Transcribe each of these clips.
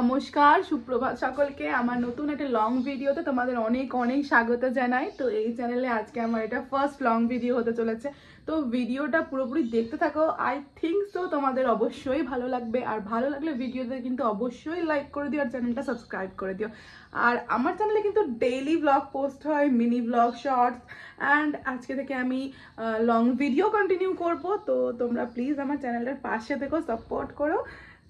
নমস্কার, সুপ্রভাত সকলকে। আমার নতুন একটা লং ভিডিওতে তোমাদের অনেক অনেক স্বাগত জানাই। তো এই চ্যানেলে আজকে আমার এটা ফার্স্ট লং ভিডিও হতে চলেছে। তো ভিডিওটা পুরোপুরি দেখতে থাকো। আই থিঙ্ক সো তোমাদের অবশ্যই ভালো লাগবে। আর ভালো লাগলে ভিডিওতে কিন্তু অবশ্যই লাইক করে দিও আর চ্যানেলটা সাবস্ক্রাইব করে দিও। আর আমার চ্যানেলে কিন্তু ডেইলি ব্লগ পোস্ট হয়, মিনি ব্লগ, শর্টস, অ্যান্ড আজকে থেকে আমি লং ভিডিও কন্টিনিউ করব। তো তোমরা প্লিজ আমার চ্যানেলটার পাশে থেকো, সাপোর্ট করো।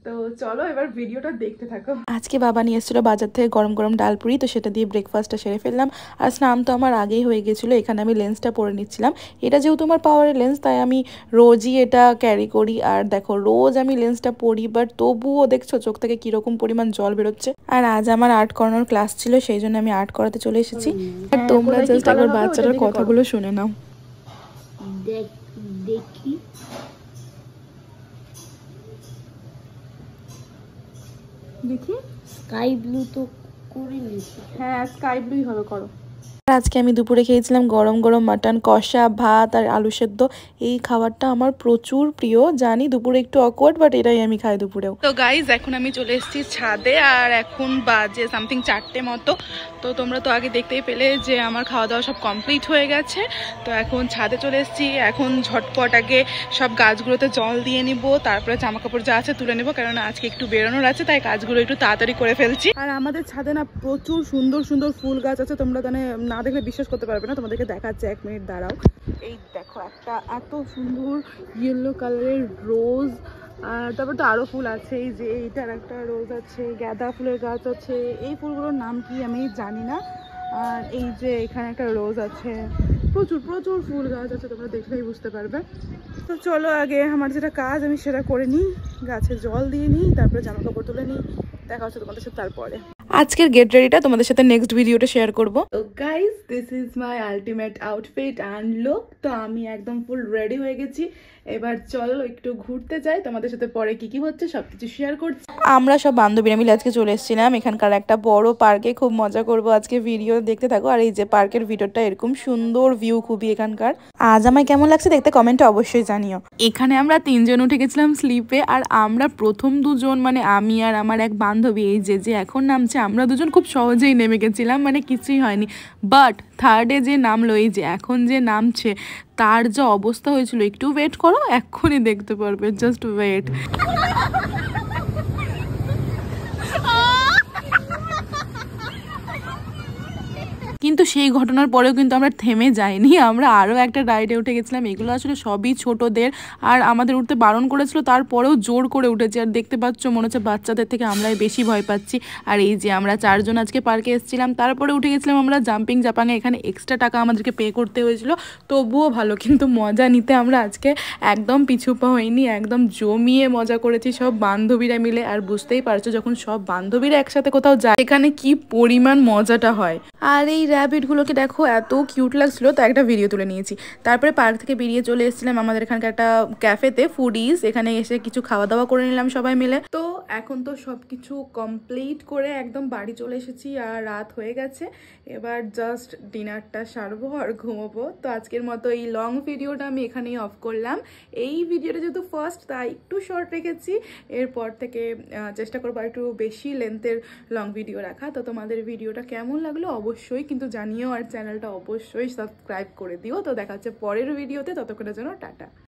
তো চলো এবার ভিডিওটা দেখতে থাকো। আজকে বাবা নিয়ে এসেছিল বাজার থেকে গরম গরম ডালপুরি, তো সেটা দিয়ে ব্রেকফাস্টটা সেরে ফেললাম। আর স্নান তো আমার আগেই হয়ে গেছিলো। এখানে আমি লেন্সটা পরে নিচ্ছিলাম। এটা যেহেতু আমার পাওয়ারের লেন্স, তাই আমি রোজই এটা ক্যারি করি। আর দেখো রোজ আমি লেন্সটা পরি, বাট তবুও দেখছো চোখ থেকে কিরকম পরিমাণ জল বেরোচ্ছে। আর আজ আমার আর্ট করানোর ক্লাস ছিল, সেই জন্য আমি আর্ট করাতে চলে এসেছি। আর তোমরা জাস্ট একবার বাচ্চাটার কথাগুলো শুনে নাও। দেখি দেখি স্কাই ব্লু তো করে নিয়েছি। হ্যাঁ, স্কাই ব্লুই হবে, করো। আজকে আমি দুপুরে খেয়েছিলাম গরম গরম মাটন কষা, ভাত আর আলু সেদ্ধ। এই খাবারটা আমার প্রচুর প্রিয়। জানি দুপুরে একটু অকওয়ার্ড, বাট এটাই আমি খাই দুপুরেও। তো গাইজ এখন আমি চলে এসেছি ছাদে, আর এখন বাজে সামথিং 4টে মতো। তো তোমরা তো আগে দেখতেই পেলে যে আমার খাওয়া দাওয়া সব কমপ্লিট হয়ে গেছে। তো এখন ছাদে চলে এসেছি। এখন ঝটপট আগে সব গাছগুলোতে জল দিয়ে নিব, তারপরে জামা কাপড় যা আছে তুলে নেব, কারণ আজকে একটু বেরোনোর আছে, তাই কাজগুলো একটু তাড়াতাড়ি করে ফেলছি। আর আমাদের ছাদে না প্রচুর সুন্দর সুন্দর ফুল গাছ আছে। তোমরা না দেখলে বিশ্বাস করতে পারবে না। তোমাদেরকে দেখাচ্ছে, 1 মিনিট দাঁড়াও। এই দেখো, একটা এত সুন্দর ইয়েলো কালারের রোজ, আর তারপর তো আরো ফুল আছে। এই যে এইটার একটা রোজ আছে, গাঁদা ফুলের গাছ আছে। এই ফুলগুলোর নাম কি আমি জানি না। আর এই যে এখানে একটা রোজ আছে। প্রচুর প্রচুর ফুল গাছ আছে, তোমরা দেখলেই বুঝতে পারবে। তো চলো আগে আমার যেটা কাজ আমি সেটা করে নিই, গাছে জল দিয়ে নিই, তারপরে জামা কাপড় তুলে নিই। দেখা হচ্ছে তোমাদের সাথে তারপরে। আজকের গেট রেডিটা তোমাদের সাথে নেক্সট ভিডিওতে শেয়ার করব। তো guys, this is my ultimate outfit and look. তো আমি একদম ফুল রেডি হয়ে গেছি। এবার চলো একটু ঘুরতে যাই, তোমাদের সাথে পরে কি কি হচ্ছে সবকিছু শেয়ার করছি। আমরা সব বান্ধবীরা মিলে আজকে চলে এসেছিলাম এখানকার একটা বড় পার্কে। খুব মজা করব আজকে, ভিডিও দেখতে থাকো। আর এই যে পার্কের ভিডিওটা এরকম সুন্দর ভিউ খুবই এখানকার। আজ আমায় কেমন লাগছে দেখতে কমেন্টে অবশ্যই জানিও। এখানে আমরা 3 জন উঠে গেছিলাম স্লিপে। আর আমরা প্রথম 2 জন, মানে আমি আর আমার এক বান্ধবী, এই যে এখন নামছে, আমরা 2 জন খুব সহজেই নেমে গেছিলাম, মানে কিছুই হয়নি। বাট থার্ডে যে নামলো, এই যে এখন যে নামছে, তার যা অবস্থা হয়েছিল, একটু ওয়েট করো, এক্ষুনি দেখতে পারবে, জাস্ট ওয়েট। কিন্তু সেই ঘটনার পরেও কিন্তু আমরা থেমে যাইনি, আমরা আরও একটা রাইডে উঠে গেছিলাম। এগুলো আসলে সবই ছোটদের, আর আমাদের উঠতে বারণ করেছিল, তারপরেও জোর করে উঠেছি। আর দেখতে পাচ্ছ মনে হচ্ছে বাচ্চাদের থেকে আমরাই বেশি ভয় পাচ্ছি। আর এই যে আমরা 4 জন আজকে পার্কে এসেছিলাম, তারপরে উঠে গেছিলাম আমরা জাম্পিং জাপাঙে। এখানে এক্সট্রা টাকা আমাদেরকে পে করতে হয়েছিল, তবুও ভালো। কিন্তু মজা নিতে আমরা আজকে একদম পিছু পা হইনি, একদম জমিয়ে মজা করেছি সব বান্ধবীরা মিলে। আর বুঝতেই পারছো, যখন সব বান্ধবীরা একসাথে কোথাও যায়, এখানে কি পরিমাণ মজাটা হয়। আর এই র্যাবিটগুলোকে দেখো, এত কিউট লাগছিল, তো একটা ভিডিও তুলে নিয়েছি। তারপরে পার্ক থেকে বেরিয়ে চলে এসেছিলাম আমাদের এখানকার একটা ক্যাফেতে, ফুডিজ। এখানে এসে কিছু খাওয়া দাওয়া করে নিলাম সবাই মিলে। তো এখন তো সব কিছু কমপ্লিট করে একদম বাড়ি চলে এসেছি, আর রাত হয়ে গেছে। এবার জাস্ট ডিনারটা সারবো আর ঘুমোবো। তো আজকের মতো এই লং ভিডিওটা আমি এখানেই অফ করলাম। এই ভিডিওটা যেহেতু ফার্স্ট, তাই একটু শর্ট রেখেছি। এরপর থেকে চেষ্টা করবো একটু বেশি লেন্থের লং ভিডিও রাখা। তো তোমাদের ভিডিওটা কেমন লাগলো অবশ্যই কিন্তু জানিও, আর চ্যানেলটা অবশ্যই সাবস্ক্রাইব করে দিও। তো দেখা হচ্ছে পরের ভিডিওতে, ততক্ষণের জন্য টাটা।